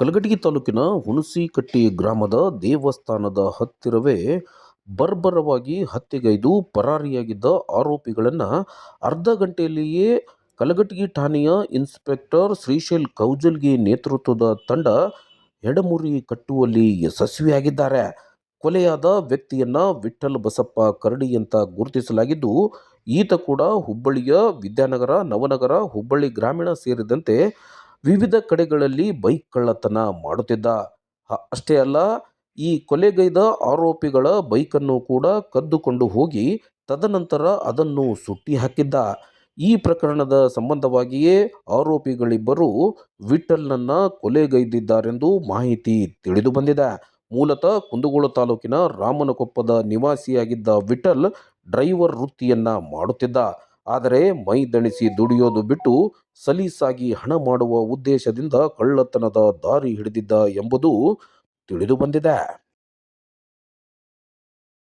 ಕಲಘಟಗಿ ತಾಲೂಕಿನ ಹುಣಸಿಕಟ್ಟಿ ಗ್ರಾಮದ ದೇವಸ್ಥಾನದ ಹತ್ತಿರವೇ ಬರ್ಬರವಾಗಿ ಹತ್ಯೆಗೈದು ಪರಾರಿಯಾಗಿದ್ದ ಆರೋಪಿಗಳನ್ನು ಅರ್ಧ ಗಂಟೆಯಲ್ಲಿಯೇ ಕಲಘಟಗಿ ಠಾಣೆಯ ಇನ್ಸ್ಪೆಕ್ಟರ್ ಶ್ರೀಶೈಲ್ ಕೌಜಲ್ಗಿ ನೇತೃತ್ವದ ತಂಡ ಎಡಮುರಿ ಕಟ್ಟುವಲ್ಲಿ ಯಶಸ್ವಿಯಾಗಿದ್ದಾರೆ. ಕೊಲೆಯಾದ ವ್ಯಕ್ತಿಯನ್ನ ವಿಠ್ಠಲ್ ಬಸಪ್ಪ ಕರಡಿ ಅಂತ ಗುರುತಿಸಲಾಗಿದ್ದು, ಈತ ಕೂಡ ಹುಬ್ಬಳ್ಳಿಯ ವಿದ್ಯಾನಗರ, ನವನಗರ, ಹುಬ್ಬಳ್ಳಿ ಗ್ರಾಮೀಣ ಸೇರಿದಂತೆ ವಿವಿಧ ಕಡೆಗಳಲ್ಲಿ ಬೈಕ್ ಕಳ್ಳತನ ಮಾಡುತ್ತಿದ್ದ. ಅಷ್ಟೇ ಅಲ್ಲ, ಈ ಕೊಲೆಗೈದ ಆರೋಪಿಗಳ ಬೈಕನ್ನು ಕೂಡ ಕದ್ದುಕೊಂಡು ಹೋಗಿ ತದನಂತರ ಅದನ್ನು ಸುಟ್ಟಿ ಹಾಕಿದ್ದ. ಈ ಪ್ರಕರಣದ ಸಂಬಂಧವಾಗಿಯೇ ಆರೋಪಿಗಳಿಬ್ಬರು ವಿಠ್ಠಲ್ನನ್ನ ಕೊಲೆಗೈದಿದ್ದಾರೆಂದು ಮಾಹಿತಿ ತಿಳಿದು ಬಂದಿದೆ. ಮೂಲತಃ ಕುಂದಗೋಳ ತಾಲೂಕಿನ ರಾಮನಕೊಪ್ಪದ ನಿವಾಸಿಯಾಗಿದ್ದ ವಿಠ್ಠಲ್ ಡ್ರೈವರ್ ವೃತ್ತಿಯನ್ನ ಮಾಡುತ್ತಿದ್ದ. ಆದರೆ ಮೈ ದಣಿಸಿ ದುಡಿಯೋದು ಬಿಟ್ಟು ಸಲೀಸಾಗಿ ಹಣ ಮಾಡುವ ಉದ್ದೇಶದಿಂದ ಕಳ್ಳತನದ ದಾರಿ ಹಿಡಿದಿದ್ದ ಎಂಬುದು ತಿಳಿದು ಬಂದಿದೆ.